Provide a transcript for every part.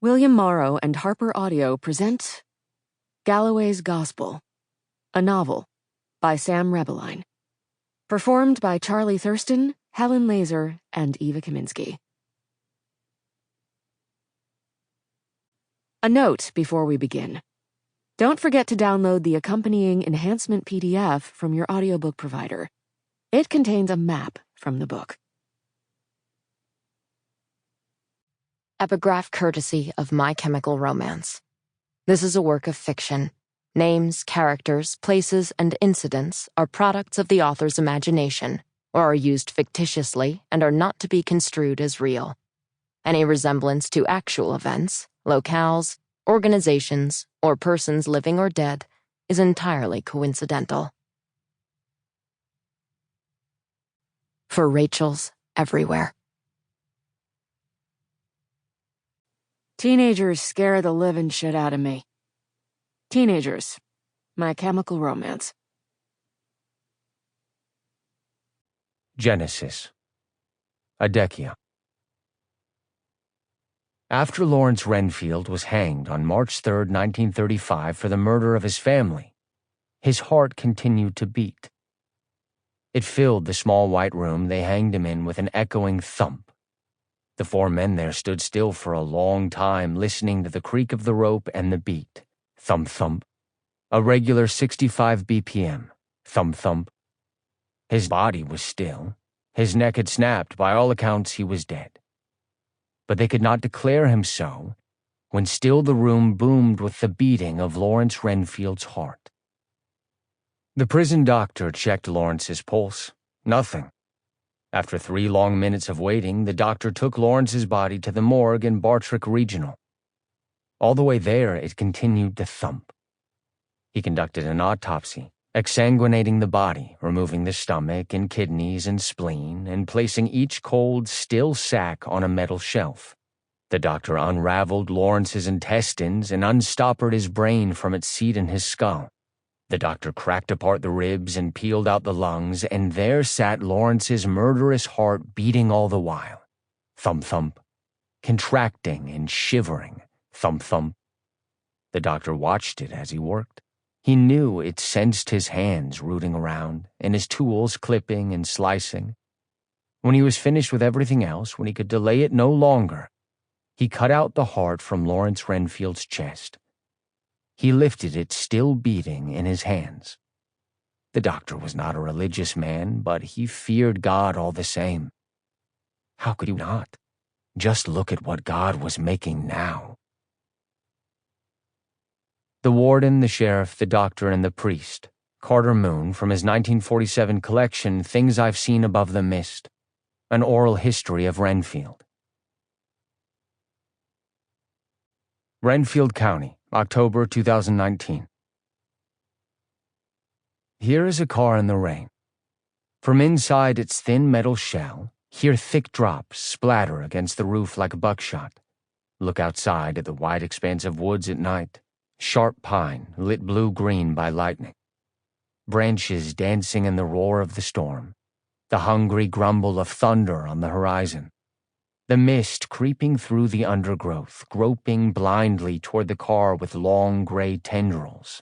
William Morrow and Harper Audio present Galloway's Gospel, a novel by Sam Rebelein. Performed by Charlie Thurston, Helen Laser, and Eva Kaminsky. A note before we begin. Don't forget to download the accompanying enhancement PDF from your audiobook provider. It contains a map from the book. Epigraph courtesy of My Chemical Romance. This is a work of fiction. Names, characters, places, and incidents are products of the author's imagination, or are used fictitiously and are not to be construed as real. Any resemblance to actual events, locales, organizations, or persons living or dead is entirely coincidental. For Rachel's everywhere. Teenagers scare the living shit out of me. Teenagers, My Chemical Romance. Genesis. Adechia. After Lawrence Renfield was hanged on March 3, 1935 for the murder of his family, his heart continued to beat. It filled the small white room they hanged him in with an echoing thump. The four men there stood still for a long time, listening to the creak of the rope and the beat. Thump, thump. A regular 65 BPM. Thump, thump. His body was still. His neck had snapped. By all accounts, he was dead. But they could not declare him so, when still the room boomed with the beating of Lawrence Renfield's heart. The prison doctor checked Lawrence's pulse. Nothing. After 3 long minutes of waiting, the doctor took Lawrence's body to the morgue in Bartrick Regional. All the way there, it continued to thump. He conducted an autopsy, exsanguinating the body, removing the stomach and kidneys and spleen, and placing each cold, still sack on a metal shelf. The doctor unraveled Lawrence's intestines and unstoppered his brain from its seat in his skull. The doctor cracked apart the ribs and peeled out the lungs, and there sat Lawrence's murderous heart beating all the while. Thump, thump. Contracting and shivering. Thump, thump. The doctor watched it as he worked. He knew it sensed his hands rooting around, and his tools clipping and slicing. When he was finished with everything else, when he could delay it no longer, he cut out the heart from Lawrence Renfield's chest. He lifted it, still beating, in his hands. The doctor was not a religious man, but he feared God all the same. How could he not? Just look at what God was making now. The warden, the sheriff, the doctor, and the priest, Carter Moon, from his 1947 collection, Things I've Seen Above the Mist, an oral history of Renfield. Renfield County, October 2019. Here is a car in the rain. From inside its thin metal shell, hear thick drops splatter against the roof like buckshot. Look outside at the wide expanse of woods at night, sharp pine lit blue-green by lightning. Branches dancing in the roar of the storm, the hungry grumble of thunder on the horizon. The mist creeping through the undergrowth, groping blindly toward the car with long gray tendrils.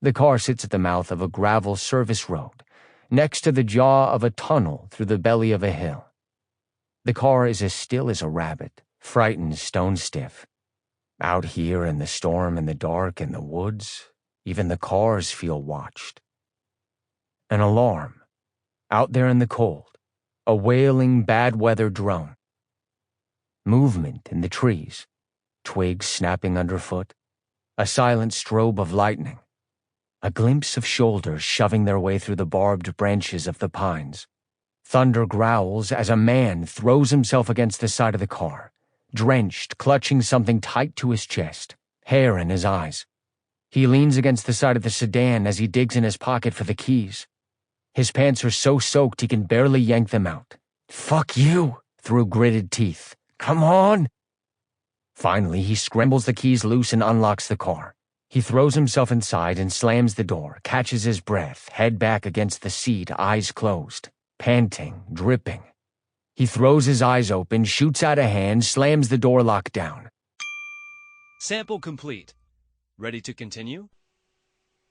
The car sits at the mouth of a gravel service road, next to the jaw of a tunnel through the belly of a hill. The car is as still as a rabbit, frightened stone-stiff. Out here in the storm, in the dark, in the woods, even the cars feel watched. An alarm. Out there in the cold, a wailing bad-weather drone. Movement in the trees, twigs snapping underfoot, a silent strobe of lightning, a glimpse of shoulders shoving their way through the barbed branches of the pines. Thunder growls as a man throws himself against the side of the car, drenched, clutching something tight to his chest, hair in his eyes. He leans against the side of the sedan as he digs in his pocket for the keys. His pants are so soaked he can barely yank them out. "Fuck you," through gritted teeth. "Come on!" Finally, he scrambles the keys loose and unlocks the car. He throws himself inside and slams the door, catches his breath, head back against the seat, eyes closed, panting, dripping. He throws his eyes open, shoots out a hand, slams the door lock down. Sample complete. Ready to continue?